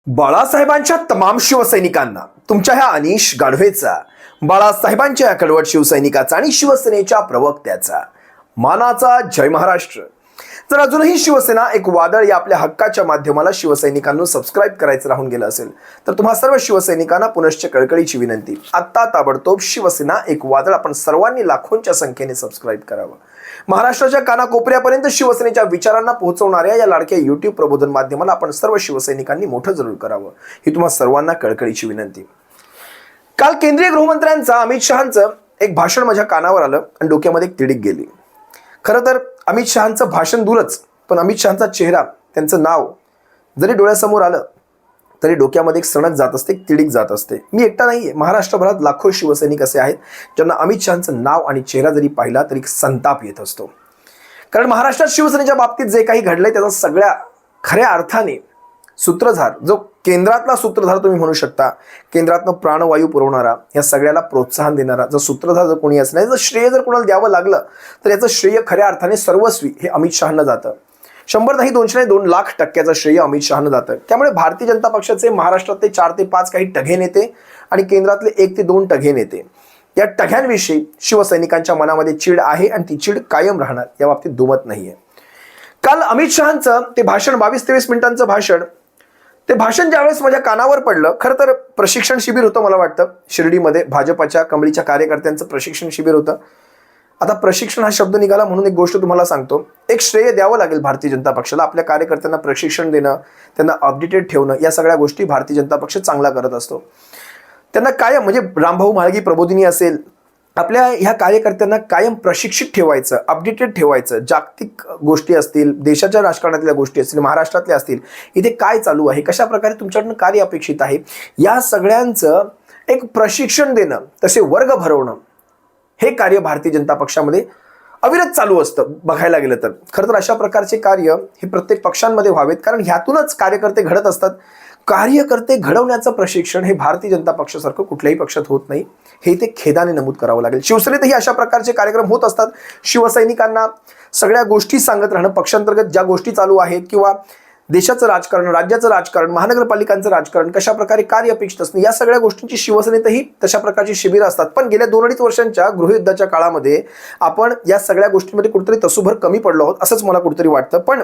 बाळासाहेबांच्या तमाम शिवसैनिकांना तुमच्या ह्या अनिश गाढवेचा, बाळासाहेबांच्या या कडवट शिवसैनिकाचा आणि शिवसेनेच्या प्रवक्त्याचा मानाचा जय महाराष्ट्र. जर अजूनही शिवसेना एक वादळ या आपल्या हक्काच्या माध्यमाला शिवसैनिकांना सबस्क्राईब करायचं राहून गेलं असेल तर तुम्हा सर्व शिवसैनिकांना पुनश्च कळकळीची विनंती, आत्ता ताबडतोब शिवसेना एक वादळ आपण सर्वांनी लाखोंच्या संख्येने सबस्क्राईब करावं. महाराष्ट्राच्या कानाकोपऱ्यापर्यंत शिवसेनेच्या विचारांना पोहोचवणाऱ्या या लाडक्या YouTube प्रबोधन माध्यमाला आपण सर्व शिवसैनिकांनी मोठं जरूर करावं, ही तुम्हा सर्वांना कळकळीची विनंती. काल केंद्रीय गृहमंत्र्यांचा अमित शहांचं एक भाषण माझ्या कानावर आलं आणि डोक्यामध्ये एक तिडीक गेली. खरं तर अमित शहांचं भाषण दूरच, पण अमित शहांचा चेहरा, त्यांचं नाव जरी डोळ्यासमोर आलं तरी डोक्यामध्ये एक सणक जात असते, एक तिडीक जात असते. मी एकटा नाहीये, महाराष्ट्रभरात लाखो शिवसैनिक असे आहेत ज्यांना अमित शहांचं नाव आणि चेहरा जरी पाहिला तरी संताप येत असतो. कारण महाराष्ट्रात शिवसेनेच्या बाबतीत जे काही घडलंय त्याचा सगळ्या खऱ्या अर्थाने सूत्रधार, जो केंद्रातला सूत्रधार तुम्ही म्हणू शकता, केंद्रातनं प्राणवायू पुरवणारा, या सगळ्याला प्रोत्साहन देणारा जर सूत्रधार जर कोणी असणार, जर श्रेय जर कोणाला द्यावं लागलं तर याचं श्रेय खऱ्या अर्थाने सर्वस्वी हे अमित शहांना जातं. 100 नाही 200 नाही 2 लाख टक्क्याचं श्रेय अमित शहांना जातं. त्यामुळे भारतीय जनता पक्षाचे महाराष्ट्रातले 4 ते 5 काही टघे नेते आणि केंद्रातले 1 ते 2 टघे नेते, या टघ्यांविषयी शिवसैनिकांच्या मनामध्ये चीड आहे आणि ती चीड कायम राहणार, या बाबतीत दुमत नाहीये. काल अमित शहांचं ते भाषण, 22-23 मिनिटांचं भाषण, ते भाषण ज्यावेळेस माझ्या कानावर पडलं, खरं तर प्रशिक्षण शिबिर होतं, मला वाटतं शिर्डीमध्ये भाजपाच्या कमळीच्या कार्यकर्त्यांचं प्रशिक्षण शिबिर होतं. आता प्रशिक्षण हा शब्द निघाला म्हणून एक गोष्ट तुम्हाला सांगतो, एक श्रेय द्यावं लागेल भारतीय जनता पक्षाला. आपल्या कार्यकर्त्यांना प्रशिक्षण देणं, त्यांना अपडेटेड ठेवणं, या सगळ्या गोष्टी भारतीय जनता पक्ष चांगला करत असतो. त्यांना कायम, म्हणजे रामभाऊ म्हाळगी प्रबोधिनी असेल, आपल्या ह्या कार्यकर्त्यांना कायम प्रशिक्षित ठेवायचं, अपडेटेड ठेवायचं. जागतिक गोष्टी असतील, देशाच्या राजकारणातल्या गोष्टी असतील, महाराष्ट्रातल्या असतील, इथे काय चालू आहे, कशा प्रकारे तुमच्याकडून कार्य अपेक्षित आहे, या सगळ्यांचं एक प्रशिक्षण देणं, तसे वर्ग भरवणं, हे कार्य भारतीय जनता पक्षामध्ये अविरत चालू असतं बघायला गेलं तर. खरं तर अशा प्रकारचे कार्य हे प्रत्येक पक्षांमध्ये व्हावेत, कारण ह्यातूनच कार्यकर्ते घडत असतात. कार्यकर्ते घडवण्याचं प्रशिक्षण हे भारतीय जनता पक्षासारखं कुठल्याही पक्षात होत नाही, हे इथे खेदाने नमूद करावं लागेल. शिवसेनेतही अशा प्रकारचे कार्यक्रम होत असतात. शिवसैनिकांना सगळ्या गोष्टी सांगत राहणं, पक्षांतर्गत ज्या गोष्टी चालू आहेत किंवा देशाचं राजकारण, राज्याचं राजकारण, महानगरपालिकांचं राजकारण, कशा प्रकारे कार्य अपेक्षित असणं, या सगळ्या गोष्टींची शिवसेनेतही तशा प्रकारची शिबिरं असतात. पण गेल्या 2-2.5 वर्षांच्या गृहयुद्धाच्या काळामध्ये आपण या सगळ्या गोष्टींमध्ये कुठेतरी तसूभर कमी पडलो आहोत, असंच मला कुठेतरी वाटतं. पण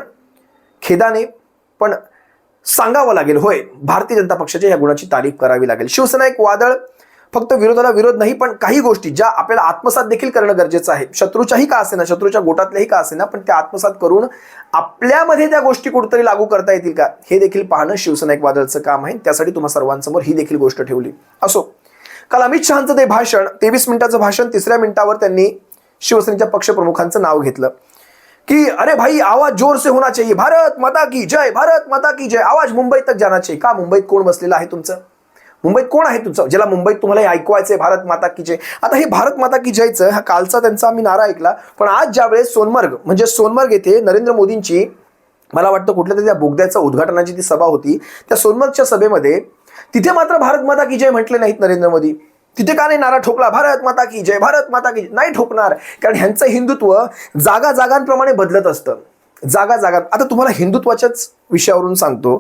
खेदाने पण सांगावं लागेल, होय, भारतीय जनता पक्षाच्या या गुणाची तारीफ करावी लागेल. शिवसेना एक वादळ, फक्त विरोधाला विरोध नाही, पण काही गोष्टी ज्या आपल्याला आत्मसात देखील करणं गरजेचं आहे. शत्रूच्याही का असेना, शत्रूच्या गोटातल्याही का असेना, पण त्या आत्मसात करून आपल्यामध्ये त्या गोष्टी कुठेतरी लागू करता येतील का, हे देखील पाहणं शिवसेना एक वादळचं काम आहे. त्यासाठी तुम्हा सर्वांसमोर ही देखील गोष्ट ठेवली. असो, काल अमित शहांचं ते भाषण, 23 मिनिटाचं भाषण, 3ऱ्या मिनिटावर त्यांनी शिवसेनेच्या पक्षप्रमुखांचं नाव घेतलं की अरे भाई, आवाज जोर से होना चाहिए, भारत माता की जय, भारत माता की जय, आवाज मुंबई तक जाना चाहिए. का मुंबईत कोण बसलेलं आहे तुमचं? मुंबईत कोण आहे तुमचं ज्याला मुंबईत तुम्हाला हे ऐकवायचंय भारत माता की जय? आता हे भारत माता की जयचं हा कालचा त्यांचा आम्ही नारा ऐकला, पण आज ज्यावेळेस सोनमर्ग, म्हणजे सोनमर्ग येथे नरेंद्र मोदींची, मला वाटतं कुठल्या तरी त्या बोगद्याच्या उद्घाटनाची ती सभा होती, त्या सोनमर्गच्या सभेमध्ये तिथे मात्र भारत माता की जय म्हटले नाहीत नरेंद्र मोदी. तिथे का नाही नारा ठोकला, भारत माता की जय, भारत माता की जय? नाही ठोकणार, कारण ह्यांचं हिंदुत्व जागा जागांप्रमाणे बदलत असतं, जागा जागा. आता तुम्हाला हिंदुत्वाच्याच विषयावरून सांगतो,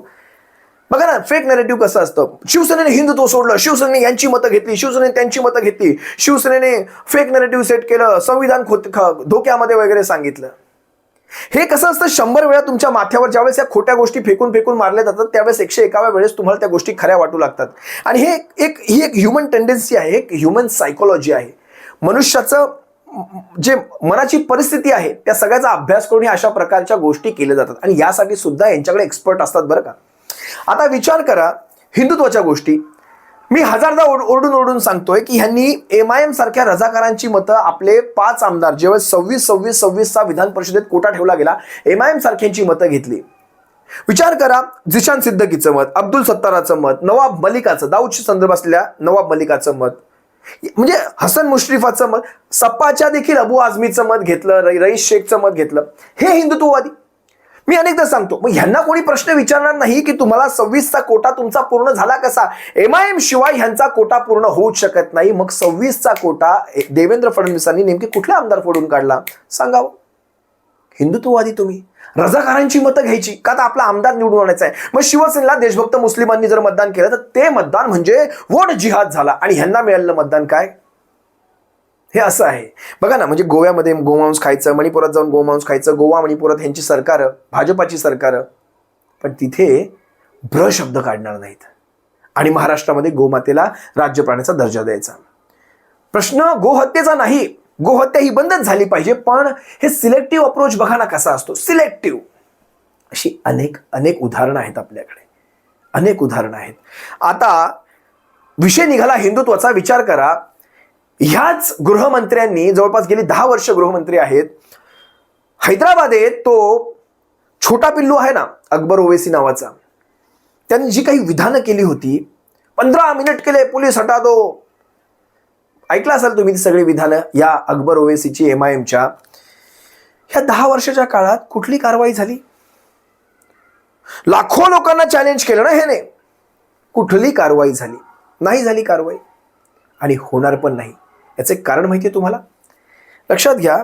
बघा ना, फेक नॅरेटिव्ह कसं असतं. शिवसेनेने हिंदुत्व सोडलं, शिवसेनेने यांची मतं घेतली, शिवसेनेने त्यांची मतं घेतली, शिवसेनेने फेक नॅरेटिव्ह सेट केलं, संविधान धोक्यामध्ये वगैरे सांगितलं. हे कसं असतं, 100 वेळा तुमच्या माथ्यावर ज्यावेळेस या खोट्या गोष्टी फेकून फेकून मारल्या जातात, त्यावेळेस 101व्या वेळेस तुम्हाला त्या गोष्टी खऱ्या वाटू लागतात. आणि ही एक ह्युमन टेंडन्सी आहे, एक ह्युमन सायकोलॉजी आहे. मनुष्याचं जे मनाची परिस्थिती आहे त्या सगळ्याचा अभ्यास करून अशा प्रकारच्या गोष्टी केल्या जातात, आणि यासाठी सुद्धा यांच्याकडे एक्सपर्ट असतात बरं का. आता विचार करा हिंदुत्वाच्या गोष्टी. मी हजारदा ओरडून ओरडून सांगतोय की ह्यांनी MIM सारख्या रजाकारांची मतं, आपले 5 आमदार, जेव्हा 26 विधान परिषदेत कोटा ठेवला गेला, MIM सारख्यांची मतं घेतली. विचार करा, जिशान सिद्दकीचं मत, अब्दुल सत्ताराचं मत, नवाब मलिकाचं, दाऊदच्या संदर्भात असलेल्या नवाब मलिकाचं मत, म्हणजे हसन मुश्रीफाचं मत, सप्पाच्या देखील अबू आझमीचं मत घेतलं, रईस शेखचं मत घेतलं. हे हिंदुत्ववादी. मी अनेकदा सांगतो, मग ह्यांना कोणी प्रश्न विचारणार नाही की तुम्हाला 26चा कोटा तुमचा पूर्ण झाला कसा? MIM शिवाय ह्यांचा कोटा पूर्ण होऊच शकत नाही. मग 26चा कोटा देवेंद्र फडणवीसांनी नेमके कुठल्या आमदार फोडून काढला सांगावं? हिंदुत्ववादी तुम्ही. रजाकारांची मतं घ्यायची का? तर आपला आमदार निवडून आणायचा आहे. मग शिवसेनेला देशभक्त मुस्लिमांनी जर मतदान केलं तर ते मतदान म्हणजे वोट जिहाद झाला आणि ह्यांना मिळालेलं मतदान काय? हे असं आहे बघा ना. म्हणजे गोव्यामध्ये गोमांस खायचं, मणिपुरात जाऊन गोमांस खायचं, गोवा मणिपुरात ह्यांची सरकार, भाजपाची सरकार, पण तिथे ब्र शब्द काढणार नाहीत. आणि महाराष्ट्रामध्ये गोमातेला राज्य प्राण्याचा दर्जा द्यायचा. प्रश्न गोहत्येचा नाही, गोहत्या ही बंदच झाली पाहिजे, पण हे सिलेक्टिव्ह अप्रोच बघा ना कसा असतो. सिलेक्टिव्ह अशी अनेक अनेक उदाहरणं आहेत आपल्याकडे, अनेक उदाहरणं आहेत. आता विषय निघाला हिंदुत्वाचा. विचार करा, ह्याच गृहमंत्र्यांनी जवळपास गेली 10 वर्ष गृहमंत्री आहेत. हैदराबादेत तो छोटा पिल्लू आहे ना, अकबर ओवेसी नावाचा, त्यांनी जी काही विधानं केली होती, 15 मिनिट केले पोलीस हटा दो, ऐकलं असाल तुम्ही ती सगळी विधानं या अकबर ओवेसीची MIMच्या. ह्या 10 वर्षाच्या काळात कुठली कारवाई झाली? लाखो लोकांना चॅलेंज केलं ना ह्याने, कुठली कारवाई झाली? नाही झाली कारवाई आणि होणार पण नाही. याचे कारण माहिती आहे तुम्हाला? लक्षात घ्या,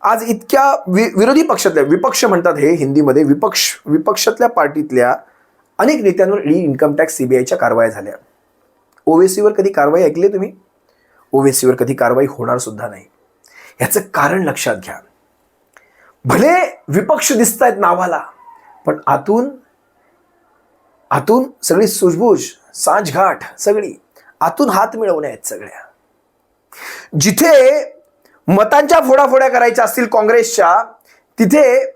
आज इतक्या विरोधी पक्षातल्या, विपक्ष म्हणतात हे हिंदीमध्ये, विपक्षातल्या पार्टीतल्या अनेक नेत्यांवर इन्कम टॅक्स CBIच्या कारवाया झाल्या. ओवेसीवर कधी कारवाई ऐकली तुम्ही? ओवेसीवर कधी कारवाई होणार सुद्धा नाही. याचं कारण लक्षात घ्या. भले विपक्ष दिसत आहेत नावाला, पण आतून सगळी सूझबूझ, सांठगांठ सगळी आतून हात मिळवण्या आहेत सगळ्या. जिथे मतांच्या फोडाफोड्या करायच्या असतील काँग्रेसच्या, तिथे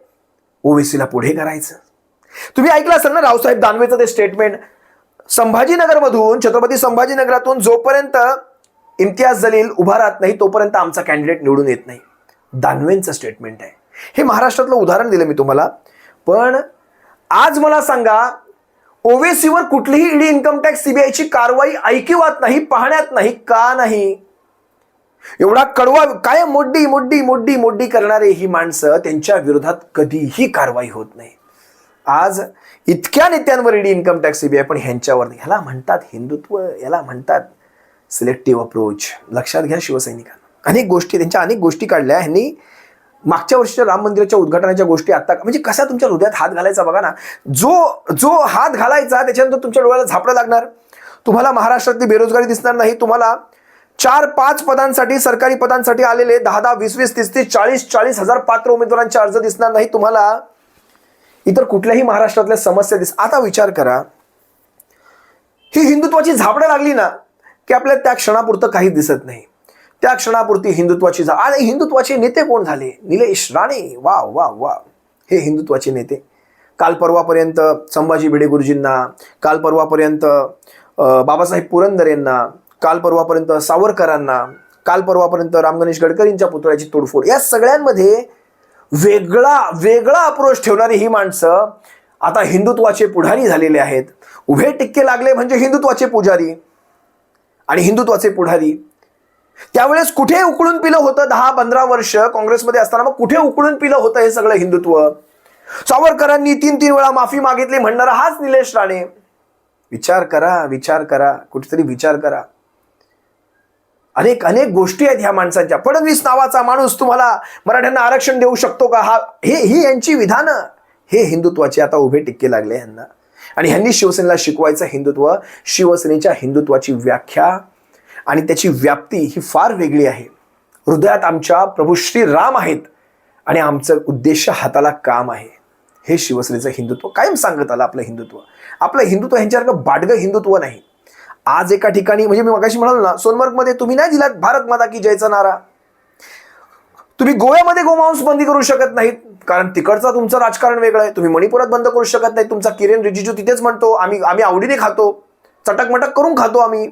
ओवेसीला पुढे करायचं. तुम्ही ऐकलं असेल ना रावसाहेब दानवेचं ते स्टेटमेंट, संभाजीनगरमधून, छत्रपती संभाजीनगरातून जोपर्यंत इम्तियाज जलील उभा राहत नाही तोपर्यंत आमचा कॅन्डिडेट निवडून येत नाही. दानवेंचं स्टेटमेंट आहे हे. महाराष्ट्रातलं उदाहरण दिलं मी तुम्हाला. पण आज मला सांगा, ओवेसीवर कुठलीही ईडी इन्कम टॅक्स CBIची कारवाई ऐकिवात नाही, पाहण्यात नाही. का नाही? एवढा कडवा, काय मोडी मोडी मोडी मोडी करणारे ही माणसं, त्यांच्या विरोधात कधीही कारवाई होत नाही. आज इतक्या नेत्यांवर ईडी इन्कम टॅक्स CBI, पण ह्यांच्यावर, ह्याला म्हणतात हिंदुत्व, याला म्हणतात सिलेक्टिव्ह अप्रोच. लक्षात घ्या शिवसैनिकांना, अनेक गोष्टी काढल्या ह्यांनी. मागच्या वर्षीच्या राम मंदिराच्या उद्घाटनाच्या गोष्टी आता, म्हणजे कसा तुमच्या हृदयात हात घालायचा बघा ना. जो हात घालायचा त्याच्यानंतर तुमच्या डोळ्याला झापडं लागणार. तुम्हाला महाराष्ट्रातली बेरोजगारी दिसणार नाही. तुम्हाला 4-5 पदांसाठी, सरकारी पदांसाठी आलेले 10-10, 20-20, 30-30, 40-40 हजार पात्र उमेदवारांचे अर्ज दिसणार नाही तुम्हाला. इतर कुठल्याही महाराष्ट्रातल्या समस्या आता विचार करा, ही हिंदुत्वाची झापडं लागली ना की आपल्याला त्या क्षणापुरतं काहीच दिसत नाही. त्या क्षणापुरती हिंदुत्वाची आणि हिंदुत्वाचे नेते कोण झाले? निलेश राणे. वा वा वा, हे हिंदुत्वाचे नेते. काल परवापर्यंत संभाजी भिडे गुरुजींना, काल परवापर्यंत बाबासाहेब पुरंदरे यांना, काल परवापर्यंत सावरकरांना, काल परवापर्यंत राम गणेश गडकरींच्या पुतळ्याची तोडफोड, या सगळ्यांमध्ये वेगळा अप्रोच ठेवणारी ही माणसं आता हिंदुत्वाचे पुढारी झालेले आहेत. उभे टिक्के लागले म्हणजे हिंदुत्वाचे पुजारी आणि हिंदुत्वाचे पुढारी. त्यावेळेस कुठे उकळून पिलं होतं 10-15 वर्ष काँग्रेसमध्ये असताना? मग कुठे उकळून पिलं होतं हे सगळं हिंदुत्व? सावरकरांनी 3-3 वेळा माफी मागितली म्हणणारा हाच निलेश राणे. विचार करा, कुठेतरी विचार करा. अनेक गोष्टी आहेत ह्या माणसांच्या. फडणवीस नावाचा माणूस तुम्हाला मराठ्यांना आरक्षण देऊ शकतो का? ही यांची विधानं, हे हिंदुत्वाचे आता उभे टिक्के लागले यांना. आणि ह्यांनी शिवसेनेला शिकवायचं हिंदुत्व. शिवसेनेच्या हिंदुत्वाची व्याख्या आणि त्याची व्याप्ती ही फार वेगळी आहे. हृदयात आमच्या प्रभू श्री राम आहेत आणि आमचं उद्देश हाताला काम आहे. हे शिवसेनेचं हिंदुत्व कायम सांगत आलं. आपलं हिंदुत्व ह्यांच्यासारखं बाडगं हिंदुत्व नाही. आज एका ठिकाणी, म्हणजे मी मगाशी म्हणालो ना, सोनमर्गमध्ये तुम्ही नाही दिलात भारत माता की जयचा नारा. तुम्ही गोव्यामध्ये गोमांस बंदी करू शकत नाहीत, कारण तिकडचं तुमचं राजकारण वेगळं आहे. तुम्ही मणिपुरात बंद करू शकत नाही. तुमचा किरेन रिजिजू तिथेच म्हणतो आम्ही आवडीने खातो, चटकमटक करून खातो आम्ही.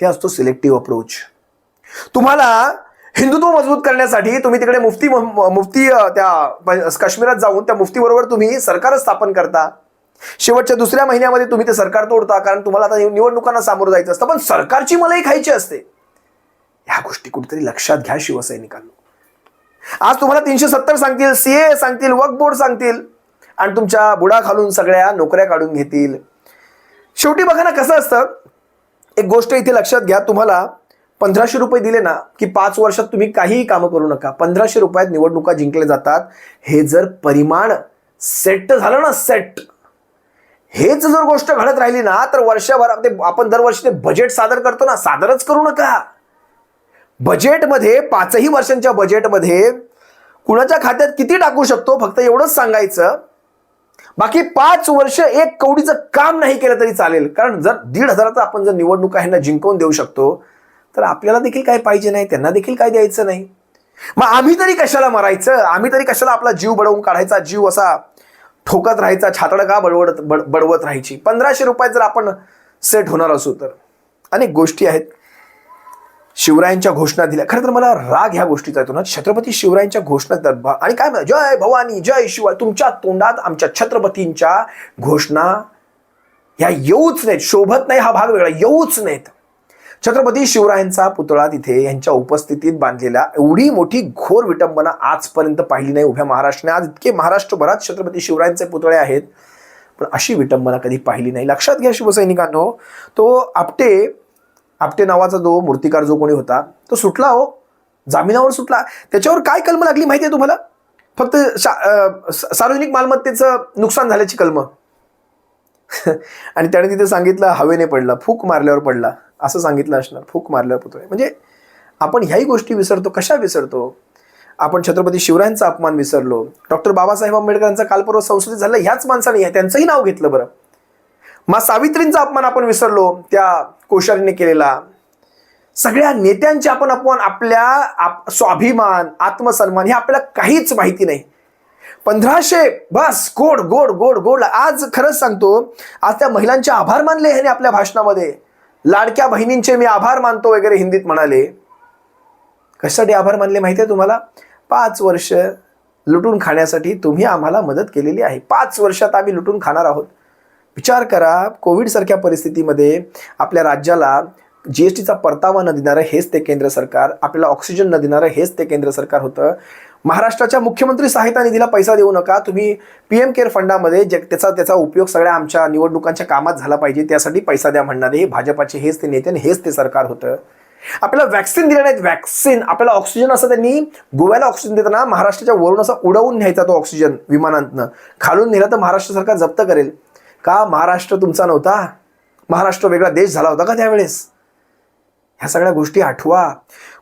हे असतो सिलेक्टिव्ह अप्रोच. तुम्हाला हिंदुत्व मजबूत करण्यासाठी तुम्ही तिकडे मुफ्ती त्या काश्मीरात जाऊन त्या मुफ्ती बरोबर तुम्ही सरकार स्थापन करता. शेवटच्या 2ऱ्या महिन्यामध्ये तुम्ही ते सरकार तोडता, कारण तुम्हाला आता निवडणुकांना सामोरं जायचं असतं, पण सरकारची मलाई खायची असते. ह्या गोष्टी कुठेतरी लक्षात घ्या शिवसैनिकांना. आज तुम्हाला 370 सांगतील, CA सांगतील, वक्फ बोर्ड सांगतील आणि तुमच्या बुडा खालून सगळ्या नोकऱ्या काढून घेतील. शेवटी बघा ना कसं असतं. एक गोष्ट इथे लक्षात घ्या, तुम्हाला 1500 रुपये दिले ना की 5 वर्षात तुम्ही काहीही कामं करू नका. 1500 रुपयात निवडणुका जिंकल्या जातात. हे जर परिमाण सेट झालं ना, सेट, हेच जर गोष्ट घडत राहिली ना तर वर्षभरात आपण दरवर्षी ते बजेट सादर करतो ना, सादरच करू नका. बजेटमध्ये 5ही वर्षांच्या बजेटमध्ये कुणाच्या खात्यात किती टाकू शकतो फक्त एवढंच सांगायचं. बाकी 5 वर्ष एक कवडीचं काम नाही केलं तरी चालेल. कारण जर 1,500 आपण जर निवडणुका ह्यांना जिंकवून देऊ शकतो तर आपल्याला देखील काय पाहिजे नाही, त्यांना देखील काय द्यायचं नाही. मग आम्ही तरी कशाला मरायचं, आम्ही तरी कशाला आपला जीव बडवून काढायचा, जीव असा ठोकत राहायचा, छातड का बडवत राहायची. 1500 रुपयात जर आपण सेट होणार असू तर अनेक गोष्टी आहेत. शिवरायांच्या घोषणा दिल्या. खरं तर मला राग ह्या गोष्टीचा येतो ना, छत्रपती शिवरायांच्या घोषणा आणि काय म्हणतात, जय भवानी जय शिवाय, तुमच्या तोंडात आमच्या छत्रपतींच्या घोषणा ह्या येऊच नाहीत. शोभत नाही हा भाग वेगळा, येऊच नाहीत. छत्रपती शिवरायांचा पुतळा तिथे यांच्या उपस्थितीत बांधलेला, एवढी मोठी घोर विटंबना आजपर्यंत पाहिली नाही उभ्या महाराष्ट्राने. आज इतके महाराष्ट्रभरात छत्रपती शिवरायांचे पुतळे आहेत पण अशी विटंबना कधी पाहिली नाही. लक्षात घ्या शिवसैनिकांनो, तो आपटे नावाचा जो मूर्तिकार जो कोणी होता तो सुटला, हो जामिनावर सुटला. त्याच्यावर काय कलम लागली माहिती आहे तुम्हाला? फक्त सार्वजनिक मालमत्तेचं नुकसान झाल्याची कलम. आणि त्याने तिथे सांगितलं हवेने पडला, फूक मारल्यावर पडला, असं सांगितलं असणार. फूक मारल्यावर पुतळे. म्हणजे आपण ह्याही गोष्टी विसरतो. कशा विसरतो आपण? छत्रपती शिवरायांचा अपमान विसरलो. डॉक्टर बाबासाहेब आंबेडकरांचा कालपर्व संसदेत झाला, ह्याच माणसाने त्यांचंही नाव घेतलं. बरं, मा सावित्रींचा अपमान आपण विसरलो, त्या कोश्यारीने केलेला. सगळ्या नेत्यांचे आपण अपमान, आपल्या स्वाभिमान, आत्मसन्मान हे आपल्याला काहीच माहिती नाही. 1500 बस, गोड गोड गोड गोड. आज खरंच सांगतो, आज त्या महिलांचे आभार मानले ह्याने आपल्या भाषणामध्ये. लाडक्या बहिणींचे मी आभार मानतो वगैरे हिंदीत म्हणाले. कशासाठी आभार मानले माहिती आहे तुम्हाला? 5 वर्ष लुटून खाण्यासाठी तुम्ही आम्हाला मदत केलेली आहे. 5 वर्षात आम्ही लुटून खाणार आहोत. विचार करा, कोविड सारख्या परिस्थितीमध्ये आपल्या राज्याला GSTचा परतावा न देणारं हेच ते केंद्र सरकार, आपल्याला ऑक्सिजन न देणारं हेच ते केंद्र सरकार होतं. महाराष्ट्राच्या मुख्यमंत्री सहायता निधीला पैसा देऊ नका तुम्ही, PM केअर फंडामध्ये त्याचा उपयोग सगळ्या आमच्या निवडणुकांच्या कामात झाला पाहिजे त्यासाठी पैसा द्या म्हणणारे हे भाजपाचे हेच ते नेते आणि हेच ते सरकार होतं. आपल्याला वॅक्सिन दिले नाहीत, वॅक्सिन. आपल्याला ऑक्सिजन असं त्यांनी गोव्याला ऑक्सिजन देताना महाराष्ट्राच्या वरून असा उडवून न्यायचा तो ऑक्सिजन विमानांतनं. खालून नेला तर महाराष्ट्र सरकार जप्त करेल का? महाराष्ट्र तुमचा नव्हता? महाराष्ट्र वेगळा देश झाला होता का त्यावेळेस? ह्या सगळ्या गोष्टी आठवा.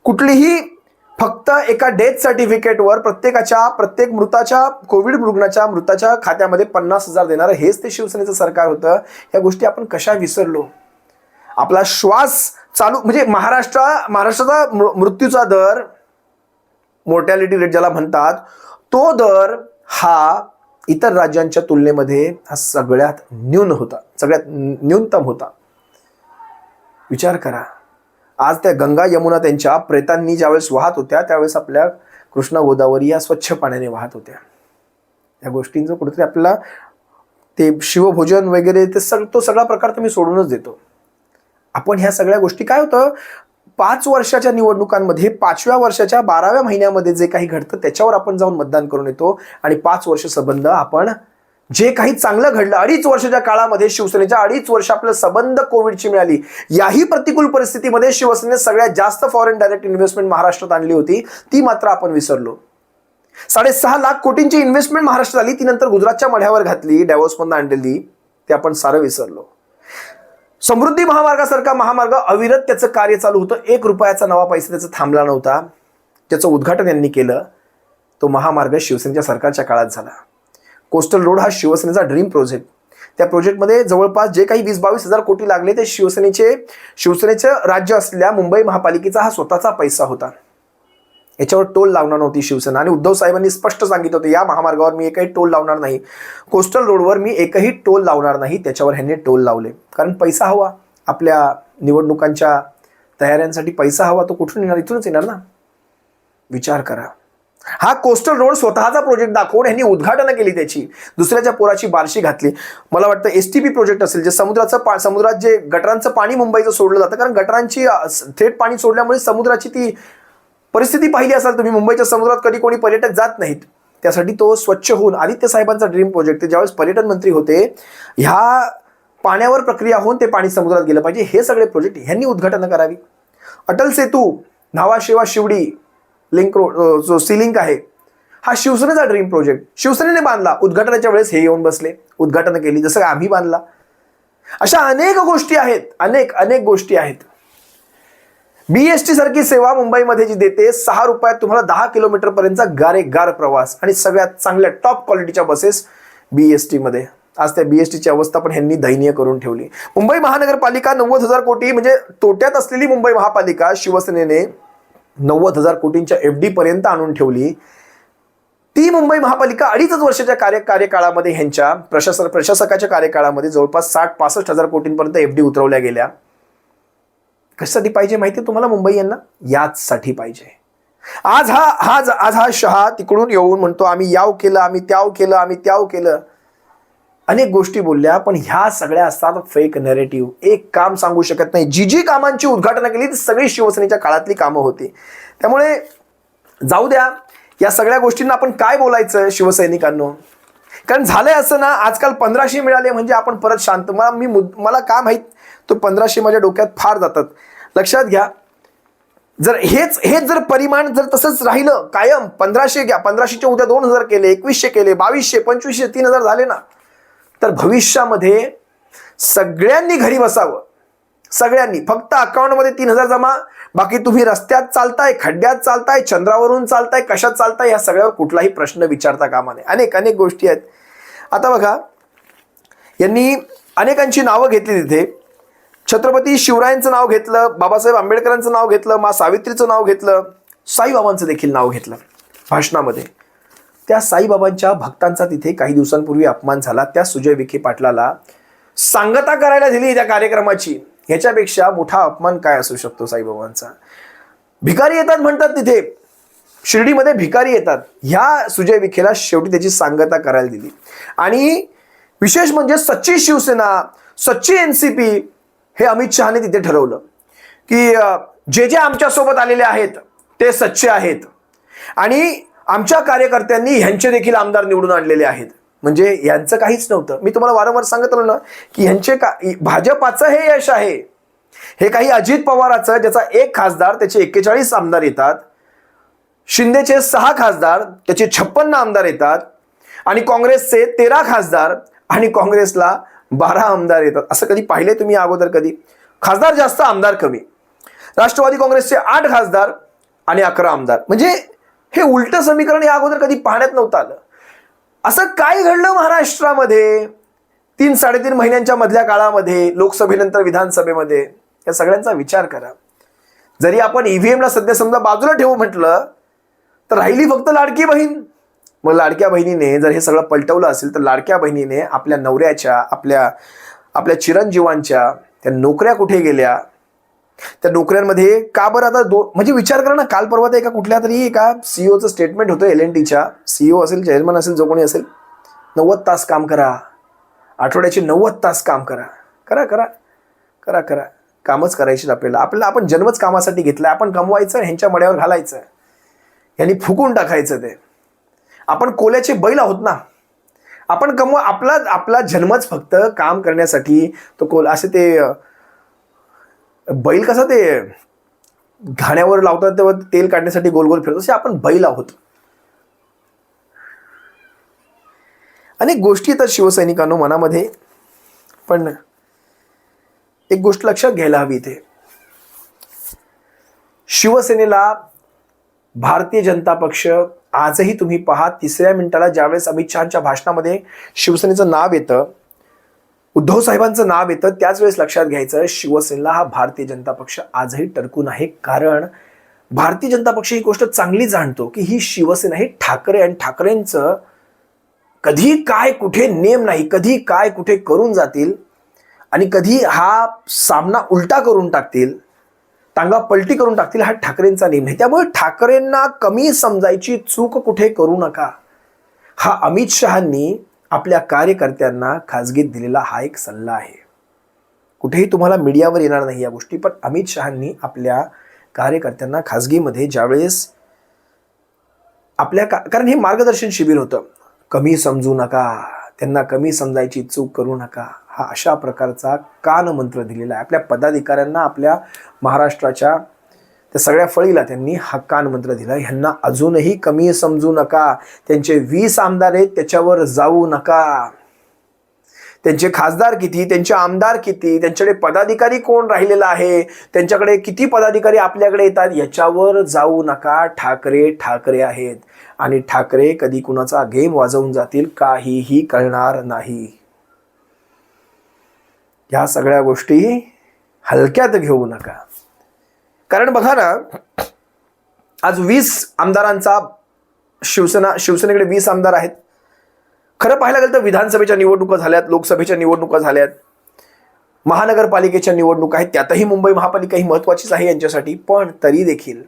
कुठलीही फक्त एका डेथ सर्टिफिकेटवर प्रत्येक मृताच्या, कोविड रुग्णाच्या मृताच्या खात्यामध्ये 50,000 देणारं हेच ते शिवसेनेचं सरकार होतं. या गोष्टी आपण कशा विसरलो? आपला श्वास चालू म्हणजे महाराष्ट्राचा मृत्यूचा दर, मोर्टॅलिटी रेट ज्याला म्हणतात, तो दर हा इतर राज्यांच्या तुलनेमध्ये हा सगळ्यात न्यूनतम होता. विचार करा, आज त्या गंगा यमुना त्यांच्या प्रेतांनी ज्यावेळेस वाहत होत्या त्यावेळेस आपल्या कृष्णा गोदावरी या स्वच्छ पाण्याने वाहत होत्या. या गोष्टींचं कुठेतरी आपल्याला ते शिवभोजन वगैरे ते तो सगळा प्रकार तुम्ही सोडूनच देतो. आपण ह्या सगळ्या गोष्टी काय होतं, 5 वर्षाच्या निवडणुकांमध्ये 5व्या वर्षाच्या 12व्या महिन्यामध्ये जे काही घडतं त्याच्यावर आपण जाऊन मतदान करून येतो. आणि 5 वर्ष संबंध आपण जे काही चांगलं घडलं 2.5 वर्षाच्या काळामध्ये, शिवसेनेच्या 2.5 वर्ष आपल्याला संबंध कोविडची मिळाली. याही प्रतिकूल परिस्थितीमध्ये शिवसेनेने सगळ्यात जास्त फॉरेन डायरेक्ट इन्व्हेस्टमेंट महाराष्ट्रात आणली होती, ती मात्र आपण विसरलो. 6.5 लाख कोटींची इन्व्हेस्टमेंट महाराष्ट्रात आली, ती नंतर गुजरातच्या मढ्यावर घातली, डॅव्होसमधून आणलेली, ते आपण सारं विसरलो. समृद्धी महामार्गासारखा महामार्ग अविरत त्याचं कार्य चालू होतं. 1 रुपयाचा नवा पैसा त्याचा थांबला नव्हता. त्याचं उद्घाटन यांनी केलं. तो महामार्ग शिवसेनेच्या सरकारच्या काळात झाला. कोस्टल रोड हा शिवसेनेचा ड्रीम प्रोजेक्ट. त्या प्रोजेक्टमध्ये जवळपास जे काही 20-22 हजार कोटी लागले ते शिवसेनेचं राज्य असलेल्या मुंबई महापालिकेचा हा स्वतःचा पैसा होता. याच्यावर टोल लावणार नव्हती शिवसेना. आणि उद्धव साहेबांनी स्पष्ट सांगितलं होतं, या महामार्गावर मी एकही टोल लावणार नाही, कोस्टल रोडवर मी एकही टोल लावणार नाही. त्याच्यावर ह्यांनी टोल लावले. कारण पैसा हवा, आपल्या निवडणुकांच्या तयाऱ्यांसाठी पैसा हवा. तो कुठून येणार? इथूनच येणार ना. विचार करा, हा कोस्टल रोड स्वतःचा प्रोजेक्ट दाखवून यांनी उद्घाटन केली, त्याची दुसऱ्याच्या पोराची बारशी घातली. मला वाटतं STP प्रोजेक्ट असेल, जे समुद्रात जे गटरांचं पाणी मुंबईचं सोडलं जातं, कारण गटरांची थेट पाणी सोडल्यामुळे समुद्राची ती परिस्थिती पाहिली असाल तुम्ही, मुंबईच्या समुद्रात कधी कोणी पर्यटक जात नाहीत. त्यासाठी तो स्वच्छ होऊन आदित्य साहेबांचा ड्रीम प्रोजेक्ट, ते ज्यावेळेस पर्यटन मंत्री होते, ह्या पाण्यावर प्रक्रिया होऊन ते पाणी समुद्रात गेलं पाहिजे, हे सगळे प्रोजेक्ट ह्यांनी उद्घाटन करावी. अटल सेतू, न्हावा शेवा शिवडी लिंक रोड, जो सी लिंक आहे, हा शिवसेनेचा ड्रीम प्रोजेक्ट शिवसेनेने बांधला. उद्घाटनाच्या वेळेस हे येऊन बसले, उद्घाटन केली, जसं आम्ही बांधला. अशा अनेक गोष्टी आहेत, अनेक गोष्टी आहेत. BST सारखी सेवा मुंबईमध्ये जी देते, 6 रुपयात तुम्हाला 10 किलोमीटर पर्यंतचा गारेगार प्रवास आणि सगळ्यात चांगल्या टॉप क्वालिटीच्या बसेस BST मध्ये. आज त्या BSTची अवस्था पण ह्यांनी दयनीय करून ठेवली. मुंबई महानगरपालिका 90,000 कोटी म्हणजे तोट्यात असलेली मुंबई महापालिका शिवसेनेने 90,000 कोटींच्या FD पर्यंत आणून ठेवली. ती मुंबई महापालिका 2.5 वर्षाच्या कार्यकाळामध्ये ह्यांच्या प्रशासकाच्या कार्यकाळामध्ये जवळपास 60-65,000 कोटींपर्यंत FD उतरवल्या गेल्या. कशासाठी पाहिजे माहिती तुम्हाला मुंबई यांना? याचसाठी पाहिजे. आज हा शहा तिकडून येऊन म्हणतो आम्ही याव केलं, आम्ही त्याव केलं, आम्ही त्याव केलं, अनेक गोष्टी बोलल्या, पण ह्या सगळ्या असतात फेक नॅरेटिव्ह. एक काम सांगू शकत नाही. जी कामांची उद्घाटन केली ती सगळी शिवसेनेच्या काळातली कामं होती. त्यामुळे जाऊ द्या या सगळ्या गोष्टींना आपण काय बोलायचं शिवसैनिकांनो. कारण झालंय असं ना, आजकाल 1500 मिळाले म्हणजे आपण परत शांत. मला काय माहित, तो 1500 माझ्या डोक्यात फार जातात. लक्षात घ्या, जर हेच जर परिमाण जर तसंच राहिलं कायम, 1500 घ्या, 1500चे उद्या 2000 केले, 2100 केले, 2200, 2500, 3000 झाले ना, तर भविष्यामध्ये सगळ्यांनी घरी बसावं. सगळ्यांनी फक्त अकाउंटमध्ये 3000 जमा, बाकी तुम्ही रस्त्यात चालताय, खड्ड्यात चालताय, चंद्रावरून चालताय, कशात चालताय, या सगळ्यावर कुठलाही प्रश्न विचारता कामा नये. अनेक गोष्टी आहेत. आता बघा, यांनी अनेकांची नावं घेतली तिथे. छत्रपती शिवरायांचं नाव घेतलं, बाबासाहेब आंबेडकरांचं नाव घेतलं, मा सावित्रीचं नाव घेतलं, साईबाबांचं देखील नाव घेतलं भाषणामध्ये. त्या साईबाबांच्या भक्तांचा तिथे काही दिवसांपूर्वी अपमान झाला. त्या सुजय विखे पाटलाला सांगता करायला दिली त्या कार्यक्रमाची. ह्याच्यापेक्षा मोठा अपमान काय असू शकतो साईबाबांचा? भिकारी येतात म्हणतात तिथे, शिर्डीमध्ये भिकारी येतात. ह्या सुजय विखेला शेवटी त्याची सांगता करायला दिली. आणि विशेष म्हणजे सच्ची शिवसेना, सच्ची NCP हे अमित शहाने तिथे ठरवलं की जे आमच्यासोबत आलेले आहेत ते सच्चे आहेत आणि आमच्या कार्यकर्त्यांनी ह्यांचे देखील आमदार निवडून आणलेले आहेत. म्हणजे यांचं काहीच नव्हतं. मी तुम्हाला वारंवार सांगितलं ना की ह्यांचे भाजपाचं हे यश आहे. हे काही अजित पवाराचं, ज्याचा 1 खासदार त्याचे 41 आमदार येतात, शिंदेचे 6 खासदार त्याचे 56 आमदार येतात, आणि काँग्रेसचे 13 खासदार आणि काँग्रेसला 12 आमदार येतात. असं कधी पाहिले तुम्ही अगोदर? कधी खासदार जास्त आमदार कमी. राष्ट्रवादी काँग्रेसचे 8 खासदार आणि 11 आमदार. म्हणजे हे उलट समीकरण या अगोदर कधी पाहण्यात नव्हतं आलं. असं काय घडलं महाराष्ट्रामध्ये 3-3.5 महिन्यांच्या मधल्या काळामध्ये, लोकसभेनंतर विधानसभेमध्ये? या सगळ्यांचा विचार करा. जरी आपण EVMला सध्या समजा बाजूला ठेवू म्हटलं तर राहिली फक्त लाडकी बहीण. मग लाडक्या बहिणीने जर हे सगळं पलटवलं असेल तर लाडक्या बहिणीने आपल्या नवऱ्याच्या, आपल्या चिरंजीवांच्या त्या नोकऱ्या कुठे गेल्या? त्या नोकऱ्यांमध्ये का बरं आता म्हणजे विचार करा ना. काल परवा एका कुठल्या तरी एका CEOचं स्टेटमेंट होतं, L&Tच्या CEO असेल, चेअरमन असेल, जो कोणी असेल, 90 तास काम करा, आठवड्याचे 90 तास काम करा. करा करा करा करा कामच करायची आपल्याला. आपण जन्मच कामासाठी घेतलाय. आपण कमवायचं, ह्यांच्या मड्यावर घालायचं, यांनी फुकून टाकायचं. ते आपण कोल्याचे बैल आहोत ना. आपण आपला जन्मच फक्त काम करण्यासाठी. तो कोल असे ते बैल कसा ते घाण्यावर लावतात तेव्हा तेल काढण्यासाठी गोल गोल फिरतो, असे आपण बैल आहोत. अनेक गोष्टी येतात शिवसैनिकांनो मनामध्ये. पण एक गोष्ट लक्षात घ्यायला हवी, इथे शिवसेनेला भारतीय जनता पक्ष आजही तुम्ही पहा, 3ऱ्या मिनिटाला ज्यावेळेस अमित शहाच्या भाषणामध्ये शिवसेनेचं नाव येतं, उद्धव साहेबांचं नाव येतं, त्याच वेळेस लक्षात घ्यायचं शिवसेनेला हा भारतीय जनता पक्ष आजही टरकून आहे. कारण भारतीय जनता पक्ष ही गोष्ट चांगली जाणतो की ही शिवसेना ही ठाकरे आणि ठाकरेंचं कधी काय कुठे नेम नाही. कधी काय कुठे करून जातील आणि कधी हा सामना उलटा करून टाकतील, टांगा पलटी करून टाकतील, हा ठाकरेंचा नेम नाही. त्यामुळे ठाकरेंना कमी समजायची चूक कुठे करू नका. हा अमित शहांनी आपल्या कार्यकर्त्यांना खाजगीत दिलेला हा एक सल्ला आहे. कुठेही तुम्हाला मीडियावर येणार नाही या गोष्टी, पण अमित शहांनी आपल्या कार्यकर्त्यांना खाजगीमध्ये ज्यावेळेस कारण हे मार्गदर्शन शिबिर होतं, कमी समजू नका, त्यांना कमी समजायची चूक करू नका, हा अशा प्रकारचा कानमंत्र दिलेला आहे आपल्या पदाधिकाऱ्यांना, आपल्या महाराष्ट्राच्या त्या सगळ्या फळीला त्यांनी हक्कान मंत्र दिला, ह्यांना अजूनही कमी समजू नका, त्यांचे 20 आमदार आहेत त्याच्यावर जाऊ नका, त्यांचे खासदार किती, त्यांचे आमदार किती, त्यांच्याकडे पदाधिकारी कोण राहिलेला आहे, त्यांच्याकडे किती पदाधिकारी आपल्याकडे येतात, याच्यावर जाऊ नका. ठाकरे ठाकरे आहेत आणि ठाकरे कधी कुणाचा गेम वाजवून जातील काहीही कळणार नाही. ह्या सगळ्या गोष्टी हलक्यात घेऊ नका. कारण बघा ना, आज 20 आमदारांचा शिवसेनेकडे 20 आमदार आहेत. खरं पाहायला गेलं तर विधानसभेच्या निवडणुका झाल्यात, लोकसभेच्या निवडणुका झाल्यात, महानगरपालिकेच्या निवडणुका आहेत, त्यातही मुंबई महापालिका ही महत्वाचीच आहे यांच्यासाठी. पण तरी देखील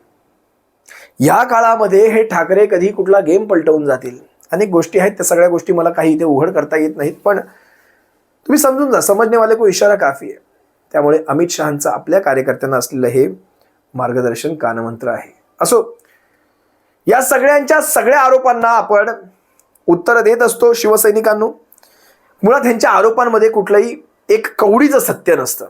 या काळामध्ये हे ठाकरे कधी कुठला गेम पलटवून जातील, अनेक गोष्टी आहेत. त्या सगळ्या गोष्टी मला काही इथे उघड करता येत नाहीत, पण तुम्ही समजून जा, समजणे वाले को इशारा काफी आहे. त्यामुळे अमित शहांचं आपल्या कार्यकर्त्यांना असलेलं हे मार्गदर्शन कानमंत्र आहे. असो, या सगळ्या आरोपांना आपण उत्तर देत असतो शिवसैनिकांनो. मुळात ह्यांच्या आरोपांमध्ये कुठलंही एक कवडीचं सत्य नसतं.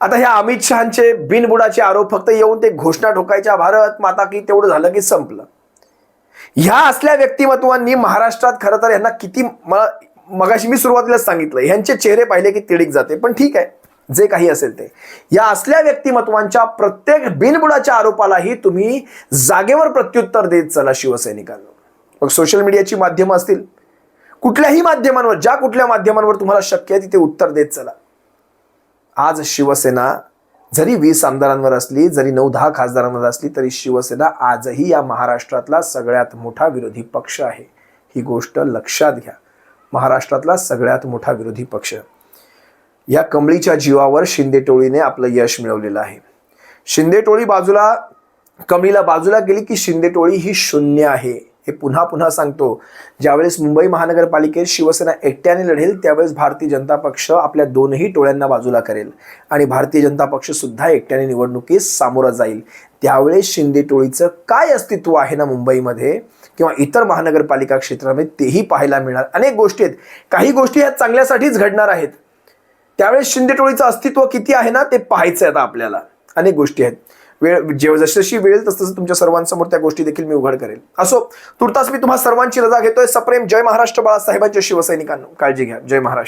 आता ह्या अमित शहांचे बिनबुडाचे आरोप फक्त येऊन ते घोषणा ठोकायच्या, भारत माता की, तेवढं झालं की संपलं. ह्या असल्या व्यक्तिमत्वांनी महाराष्ट्रात खरं तर यांना किती, मगाशी मी सुरुवातीलाच सांगितलं, ह्यांचे चेहरे पाहिले की तिडीक जाते. पण ठीक आहे, जे काही असेल ते. या असल्या व्यक्तिमत्वांच्या प्रत्येक बिनबुडाच्या आरोपालाही तुम्ही जागेवर प्रत्युत्तर देत चला शिवसैनिकांना. मग सोशल मीडियाची माध्यमं असतील, कुठल्याही माध्यमांवर, ज्या कुठल्या माध्यमांवर तुम्हाला शक्य आहे तिथे उत्तर देत चला. आज शिवसेना जरी 20 आमदारांवर असली, जरी 9-10 खासदारांवर असली, तरी शिवसेना आजही या महाराष्ट्रातला सगळ्यात मोठा विरोधी पक्ष आहे. ही गोष्ट लक्षात घ्या. महाराष्ट्रातला सगळ्यात मोठा विरोधी पक्ष. या कमळीच्या जीवावर शिंदे टोळीने आपलं यश मिळवलेलं आहे. शिंदे टोळी बाजूला, कमळीला बाजूला गेली की शिंदे टोळी ही शून्य आहे. हे पुन्हा पुन्हा सांगतो. ज्यावेळेस मुंबई महानगरपालिकेत शिवसेना एकट्याने लढेल, त्यावेळेस भारतीय जनता पक्ष आपल्या दोनही टोळ्यांना बाजूला करेल आणि भारतीय जनता पक्ष सुद्धा एकट्याने निवडणुकीस सामोरा जाईल. त्यावेळेस शिंदे टोळीचं काय अस्तित्व आहे ना मुंबईमध्ये किंवा इतर महानगरपालिका क्षेत्रामध्ये, तेही पाहायला मिळणार. अनेक गोष्टी आहेत, काही गोष्टी ह्या चांगल्यासाठीच घडणार आहेत. त्यावेळेस शिंदे टोळीचं अस्तित्व किती आहे ना ते पाहायचं आहे आता आपल्याला. अनेक गोष्टी आहेत. जशी वेळ तसं तुमच्या सर्वांसमोर त्या गोष्टी देखील मी उघड करेल. असो, तुर्तास मी तुम्हा सर्वांची रजा घेतोय. सप्रेम जय महाराष्ट्र. बाळासाहेबांच्या शिवसैनिकांनो, काळजी घ्या. जय महाराष्ट्र.